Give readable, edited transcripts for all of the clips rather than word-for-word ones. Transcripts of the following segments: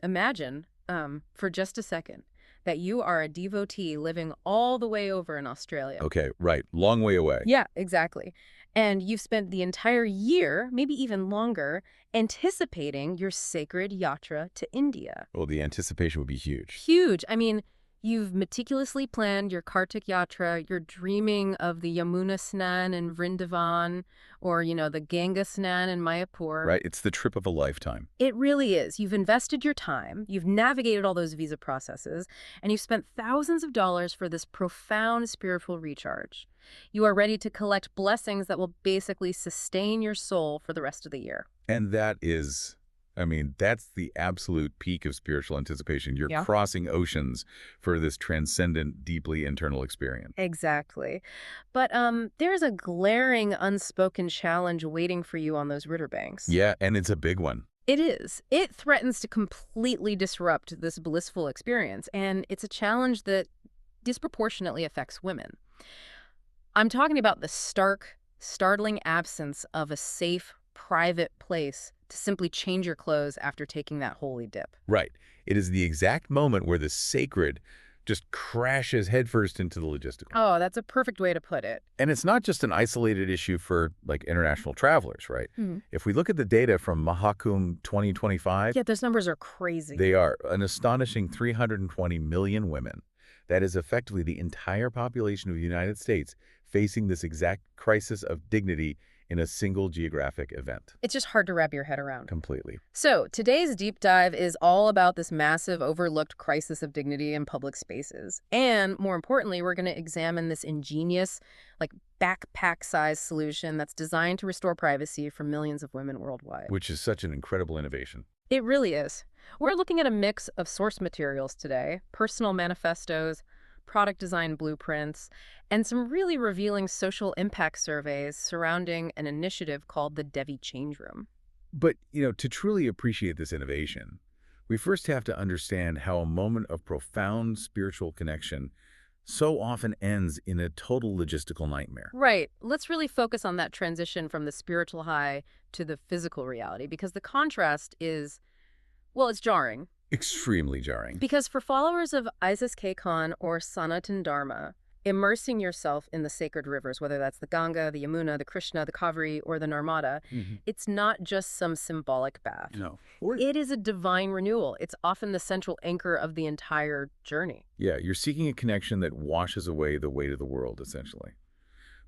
imagine, for just a second, that you are a devotee living all the way over in Australia. Okay, right. Long way away. Yeah, exactly. And you've spent the entire year, maybe even longer, anticipating your sacred yatra to India. Well, the anticipation would be huge. Huge. I mean, you've meticulously planned your Kartik yatra. You're dreaming of the Yamuna snan in Vrindavan or, the Ganga snan in Mayapur. Right? It's the trip of a lifetime. It really is. You've invested your time, you've navigated all those visa processes, and you've spent thousands of dollars for this profound spiritual recharge. You are ready to collect blessings that will basically sustain your soul for the rest of the year. And that is, that's the absolute peak of spiritual anticipation. You're Yeah. crossing oceans for this transcendent, deeply internal experience. Exactly. But there's a glaring unspoken challenge waiting for you on those riverbanks. Yeah, and it's a big one. It is. It threatens to completely disrupt this blissful experience, and it's a challenge that disproportionately affects women. I'm talking about the startling absence of a safe, private place to simply change your clothes after taking that holy dip. Right. It is the exact moment where the sacred just crashes headfirst into the logistical. Oh, that's a perfect way to put it. And it's not just an isolated issue for, international travelers, right? Mhm. If we look at the data from Mahakumbh 2025, Yeah, those numbers are crazy. they are an astonishing 320 million women. That is effectively the entire population of the United States facing this exact crisis of dignity in a single geographic event. It's just hard to wrap your head around. Completely. So, today's deep dive is all about this massive, overlooked crisis of dignity in public spaces. And more importantly, we're going to examine this ingenious, backpack-sized solution that's designed to restore privacy for millions of women worldwide. Which is such an incredible innovation. It really is. We're looking at a mix of source materials today, personal manifestos, product design blueprints, and some really revealing social impact surveys surrounding an initiative called the Devi Change Room. But, to truly appreciate this innovation, we first have to understand how a moment of profound spiritual connection so often ends in a total logistical nightmare. Right. Let's really focus on that transition from the spiritual high to the physical reality, because the contrast is, well, it's jarring. Extremely jarring. Because for followers of Isis K. Khan or Sanatan Dharma, immersing yourself in the sacred rivers, whether that's the Ganga, the Yamuna, the Krishna, the Kaveri, or the Narmada, it's not just some symbolic bath. No. It is a divine renewal. It's often the central anchor of the entire journey. Yeah, you're seeking a connection that washes away the weight of the world, essentially.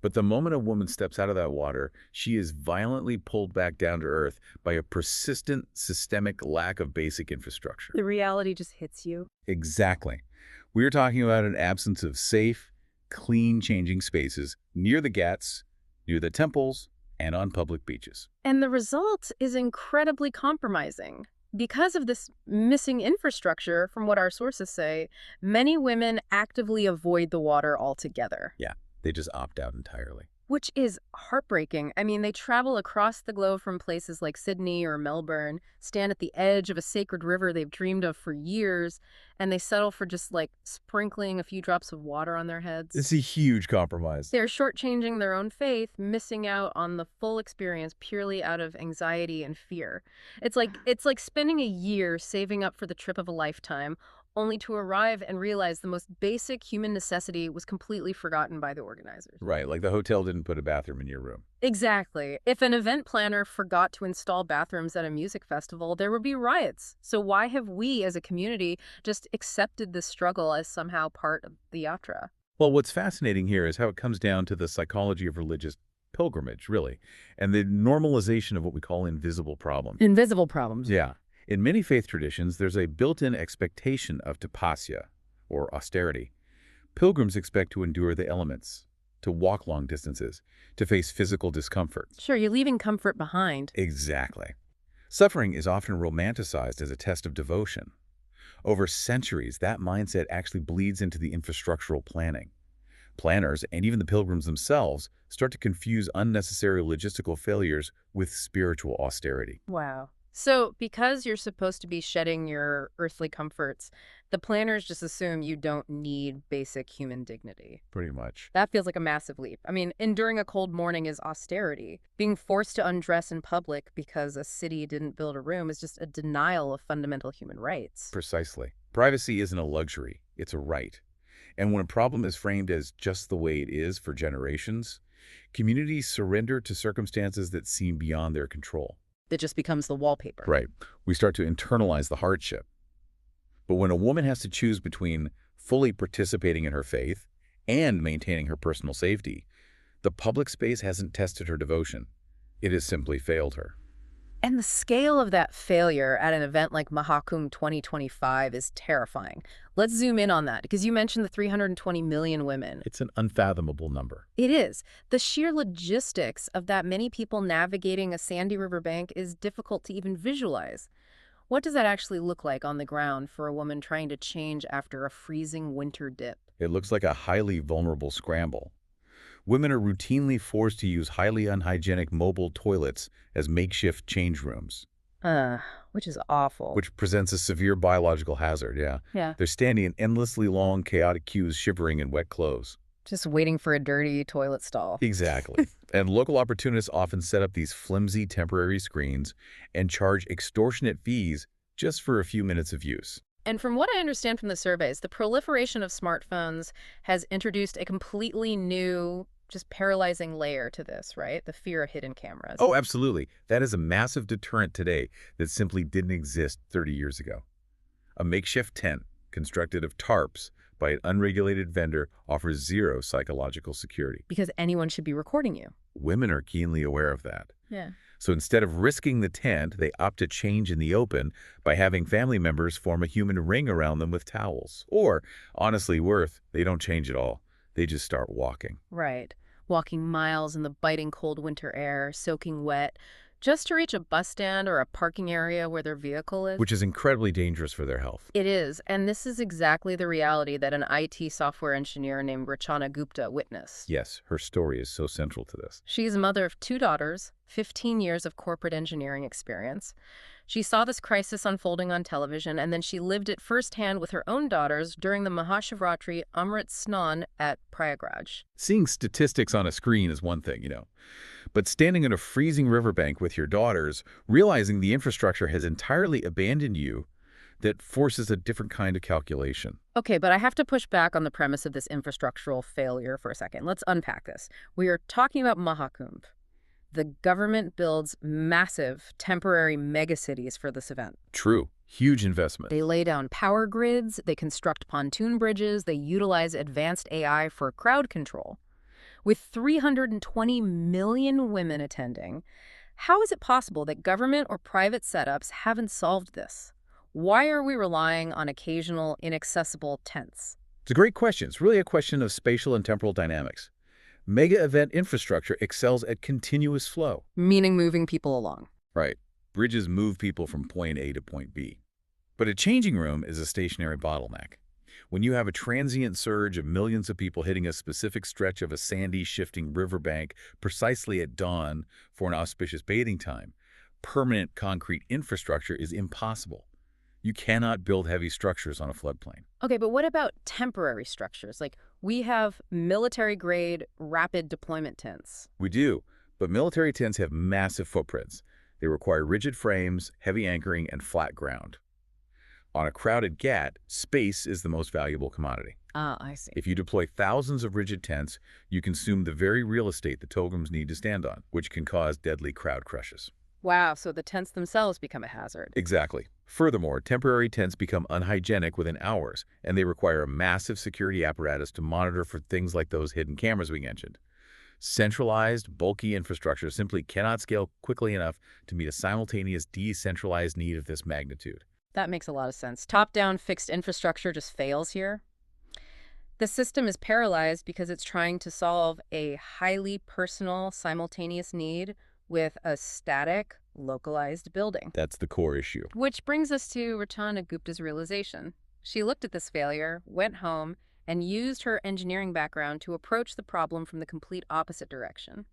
But the moment a woman steps out of that water, she is violently pulled back down to earth by a persistent, systemic lack of basic infrastructure. The reality just hits you. Exactly. We're talking about an absence of safe, clean changing spaces near the ghats, near the temples, and on public beaches. And the result is incredibly compromising. Because of this missing infrastructure, from what our sources say, many women actively avoid the water altogether. Yeah, they just opt out entirely. Which is heartbreaking. I mean, they travel across the globe from places like Sydney or Melbourne, stand at the edge of a sacred river they've dreamed of for years, and they settle for just sprinkling a few drops of water on their heads. It's a huge compromise. They're shortchanging their own faith, missing out on the full experience purely out of anxiety and fear. It's like spending a year saving up for the trip of a lifetime, only to arrive and realize the most basic human necessity was completely forgotten by the organizers. Right, like the hotel didn't put a bathroom in your room. Exactly. If an event planner forgot to install bathrooms at a music festival, there would be riots. So why have we as a community just accepted this struggle as somehow part of the yatra? Well, what's fascinating here is how it comes down to the psychology of religious pilgrimage, really, and the normalization of what we call invisible problems. Invisible problems. Yeah. In many faith traditions, there's a built-in expectation of tapasya, or austerity. Pilgrims expect to endure the elements, to walk long distances, to face physical discomfort. Sure, you're leaving comfort behind. Exactly. Suffering is often romanticized as a test of devotion. Over centuries, that mindset actually bleeds into the infrastructural planning. Planners, and even the pilgrims themselves, start to confuse unnecessary logistical failures with spiritual austerity. Wow. So, because you're supposed to be shedding your earthly comforts, the planners just assume you don't need basic human dignity. Pretty much. That feels like a massive leap. I mean, enduring a cold morning is austerity. Being forced to undress in public because a city didn't build a room is just a denial of fundamental human rights. Precisely. Privacy isn't a luxury, it's a right. And when a problem is framed as just the way it is for generations, communities surrender to circumstances that seem beyond their control. That just becomes the wallpaper. Right. We start to internalize the hardship. But when a woman has to choose between fully participating in her faith and maintaining her personal safety, the public space hasn't tested her devotion. It has simply failed her. And the scale of that failure at an event like Mahakumbh 2025 is terrifying. Let's zoom in on that, because you mentioned the 320 million women. It's an unfathomable number. It is. The sheer logistics of that many people navigating a sandy riverbank is difficult to even visualize. What does that actually look like on the ground for a woman trying to change after a freezing winter dip? It looks like a highly vulnerable scramble. Women are routinely forced to use highly unhygienic mobile toilets as makeshift change rooms, Uh, which is awful. which presents a severe biological hazard, yeah. Yeah. They're standing in endlessly long, chaotic queues, shivering in wet clothes. Just waiting for a dirty toilet stall. Exactly. And local opportunists often set up these flimsy temporary screens and charge extortionate fees just for a few minutes of use. And from what I understand from the surveys, the proliferation of smartphones has introduced a completely new, just paralyzing layer to this, right? The fear of hidden cameras. Oh, absolutely. That is a massive deterrent today that simply didn't exist 30 years ago. A makeshift tent, constructed of tarps by an unregulated vendor, offers zero psychological security. Because anyone should be recording you. Women are keenly aware of that. Yeah. So instead of risking the tent, they opt to change in the open by having family members form a human ring around them with towels. Or, honestly, they don't change at all. They just start walking. Right. Walking miles in the biting cold winter air, soaking wet, just to reach a bus stand or a parking area where their vehicle is. Which is incredibly dangerous for their health. It is, and this is exactly the reality that an IT software engineer named Rachana Gupta witnessed. Yes, her story is so central to this. She's a mother of 2 daughters, 15 years of corporate engineering experience. She saw this crisis unfolding on television, and then she lived it firsthand with her own daughters during the Mahashivratri Amrit Snan at Prayagraj. Seeing statistics on a screen is one thing, but standing on a freezing riverbank with your daughters, realizing the infrastructure has entirely abandoned you, that forces a different kind of calculation. Okay, but I have to push back on the premise of this infrastructural failure for a second. Let's unpack this. We are talking about Mahakumbh. The government builds massive temporary megacities for this event. True. Huge investment. They lay down power grids, they construct pontoon bridges, they utilize advanced AI for crowd control. With 320 million women attending, how is it possible that government or private setups haven't solved this? Why are we relying on occasional, inaccessible tents? It's a great question. It's really a question of spatial and temporal dynamics. Mega event infrastructure excels at continuous flow. Meaning moving people along. Right. Bridges move people from point A to point B. But a changing room is a stationary bottleneck. When you have a transient surge of millions of people hitting a specific stretch of a sandy, shifting riverbank precisely at dawn for an auspicious bathing time, permanent concrete infrastructure is impossible. You cannot build heavy structures on a floodplain. Okay, but what about temporary structures? Like, we have military-grade rapid deployment tents. We do, but military tents have massive footprints. They require rigid frames, heavy anchoring, and flat ground. On a crowded GAT, space is the most valuable commodity. Ah, I see. If you deploy thousands of rigid tents, you consume the very real estate the pilgrims need to stand on, which can cause deadly crowd crushes. Wow, so the tents themselves become a hazard. Exactly. Furthermore, temporary tents become unhygienic within hours, and they require a massive security apparatus to monitor for things like those hidden cameras we mentioned. Centralized, bulky infrastructure simply cannot scale quickly enough to meet a simultaneous decentralized need of this magnitude. That makes a lot of sense. Top-down fixed infrastructure just fails here. The system is paralyzed because it's trying to solve a highly personal, simultaneous need with a static, localized building. That's the core issue. Which brings us to Rachana Gupta's realization. She looked at this failure, went home, and used her engineering background to approach the problem from the complete opposite direction.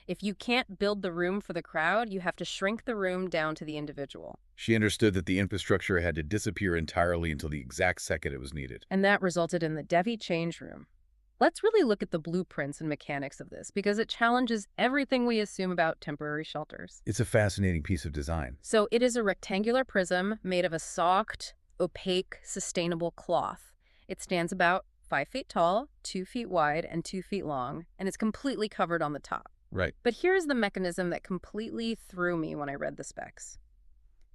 If you can't build the room for the crowd, you have to shrink the room down to the individual. She understood that the infrastructure had to disappear entirely until the exact second it was needed. And that resulted in the Devi change room. Let's really look at the blueprints and mechanics of this because it challenges everything we assume about temporary shelters. It's a fascinating piece of design. So it is a rectangular prism made of a soft, opaque, sustainable cloth. It stands about 5 feet tall, 2 feet wide, and 2 feet long, and it's completely covered on the top. Right. But here's the mechanism that completely threw me when I read the specs.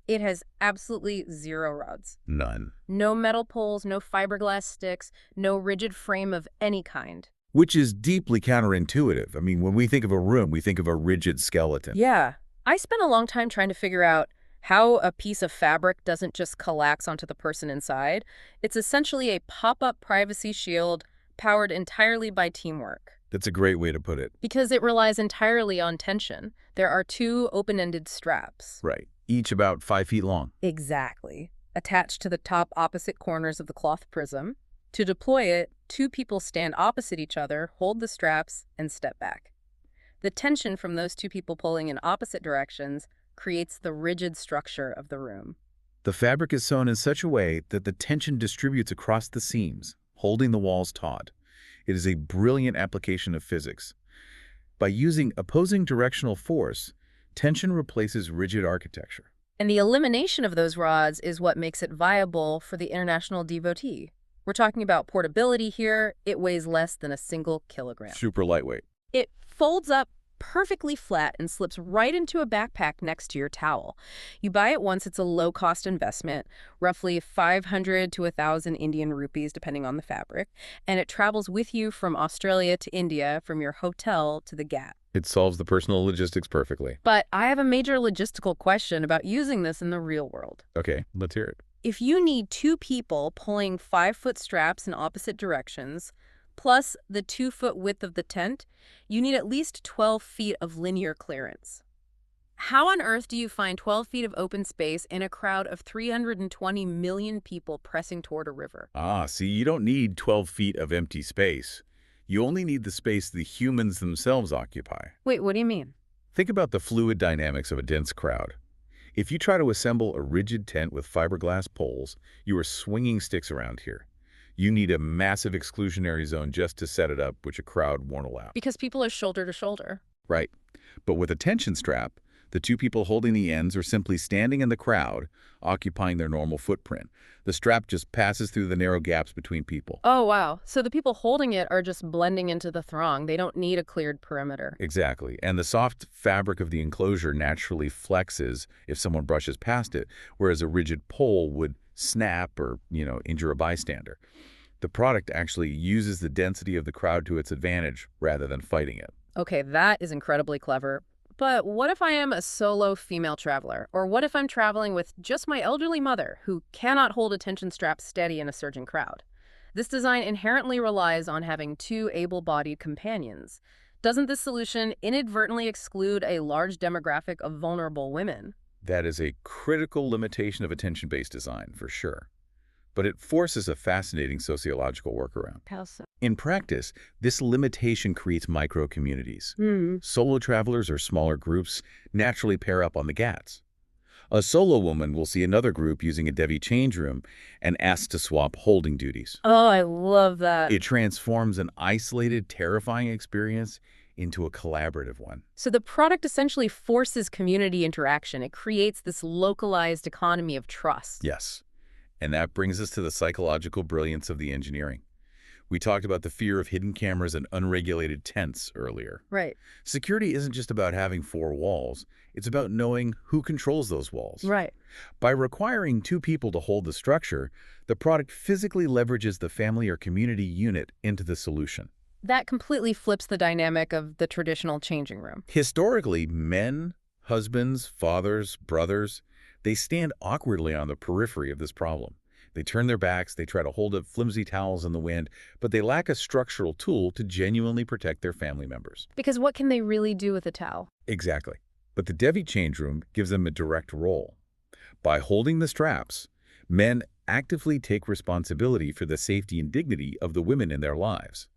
It has absolutely 0 rods. None. No metal poles, no fiberglass sticks, no rigid frame of any kind. Which is deeply counterintuitive. I mean, when we think of a room, we think of a rigid skeleton. Yeah. I spent a long time trying to figure out how a piece of fabric doesn't just collapse onto the person inside. It's essentially a pop-up privacy shield powered entirely by teamwork. That's a great way to put it. Because it relies entirely on tension. There are 2 open-ended straps. Right. Each about 5 feet long. Exactly. Attached to the top opposite corners of the cloth prism. To deploy it, 2 people stand opposite each other, hold the straps, and step back. The tension from those 2 people pulling in opposite directions creates the rigid structure of the room. The fabric is sewn in such a way that the tension distributes across the seams, holding the walls taut. It is a brilliant application of physics. By using opposing directional force, tension replaces rigid architecture. And the elimination of those rods is what makes it viable for the international devotee. We're talking about portability here. It weighs less than a single kilogram. Super lightweight. It folds up perfectly flat and slips right into a backpack next to your towel. You buy it once, it's a low-cost investment, roughly 500 to 1,000 Indian rupees, depending on the fabric, and it travels with you from Australia to India, from your hotel to the Gap. It solves the personal logistics perfectly. But I have a major logistical question about using this in the real world. Okay, let's hear it. If you need 2 people pulling 5-foot straps in opposite directions, plus the 2-foot width of the tent, you need at least 12 feet of linear clearance. How on earth do you find 12 feet of open space in a crowd of 320 million people pressing toward a river? See, you don't need 12 feet of empty space. You only need the space the humans themselves occupy. Wait, what do you mean? Think about the fluid dynamics of a dense crowd. If you try to assemble a rigid tent with fiberglass poles, you are swinging sticks around here. You need a massive exclusionary zone just to set it up, which a crowd won't allow. Because people are shoulder to shoulder. Right. But with a tension strap, the 2 people holding the ends are simply standing in the crowd, occupying their normal footprint. The strap just passes through the narrow gaps between people. Oh, wow. So the people holding it are just blending into the throng. They don't need a cleared perimeter. Exactly. And the soft fabric of the enclosure naturally flexes if someone brushes past it, whereas a rigid pole would snap or, injure a bystander. The product actually uses the density of the crowd to its advantage rather than fighting it. Okay, that is incredibly clever. But what if I am a solo female traveler? Or what if I'm traveling with just my elderly mother who cannot hold a tension strap steady in a surging crowd? This design inherently relies on having 2 able-bodied companions. Doesn't this solution inadvertently exclude a large demographic of vulnerable women? That is a critical limitation of attention-based design, for sure. But it forces a fascinating sociological workaround. How so? In practice, this limitation creates micro-communities. Solo travelers or smaller groups naturally pair up on the GATs. A solo woman will see another group using a Devi change room and ask to swap holding duties. Oh, I love that. It transforms an isolated, terrifying experience into a collaborative one. So the product essentially forces community interaction. It creates this localized economy of trust. Yes. And that brings us to the psychological brilliance of the engineering. We talked about the fear of hidden cameras and unregulated tents earlier. Right. Security isn't just about having 4 walls. It's about knowing who controls those walls. Right. By requiring 2 people to hold the structure, the product physically leverages the family or community unit into the solution. That completely flips the dynamic of the traditional changing room. Historically, men, husbands, fathers, brothers, they stand awkwardly on the periphery of this problem. They turn their backs, they try to hold up flimsy towels in the wind, but they lack a structural tool to genuinely protect their family members. Because what can they really do with a towel? Exactly. But the Devi change room gives them a direct role. By holding the straps, men actively take responsibility for the safety and dignity of the women in their lives.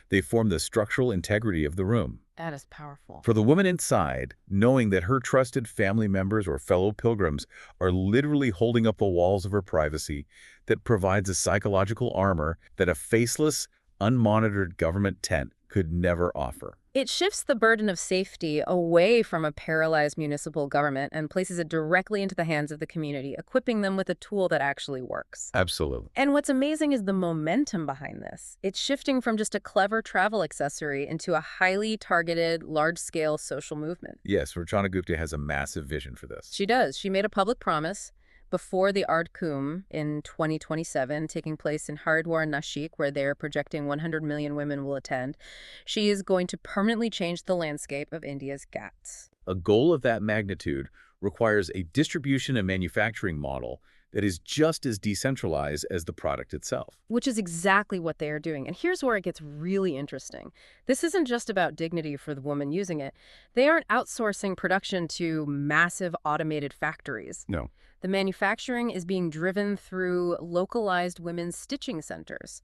They form the structural integrity of the room. That is powerful. For the woman inside, knowing that her trusted family members or fellow pilgrims are literally holding up the walls of her privacy, that provides a psychological armor that a faceless, unmonitored government tent could never offer. It shifts the burden of safety away from a paralyzed municipal government and places it directly into the hands of the community, equipping them with a tool that actually works. Absolutely. And what's amazing is the momentum behind this. It's shifting from just a clever travel accessory into a highly targeted, large-scale social movement. Yes, Rachana Gupta has a massive vision for this. She does. She made a public promise before the Mahakumbh in 2027, taking place in Haridwar and Nashik, where they're projecting 100 million women will attend. She is going to permanently change the landscape of India's Ghats. A goal of that magnitude requires a distribution and manufacturing model that is just as decentralized as the product itself. Which is exactly what they are doing. And here's where it gets really interesting. This isn't just about dignity for the woman using it. They aren't outsourcing production to massive automated factories. No. The manufacturing is being driven through localized women's stitching centers.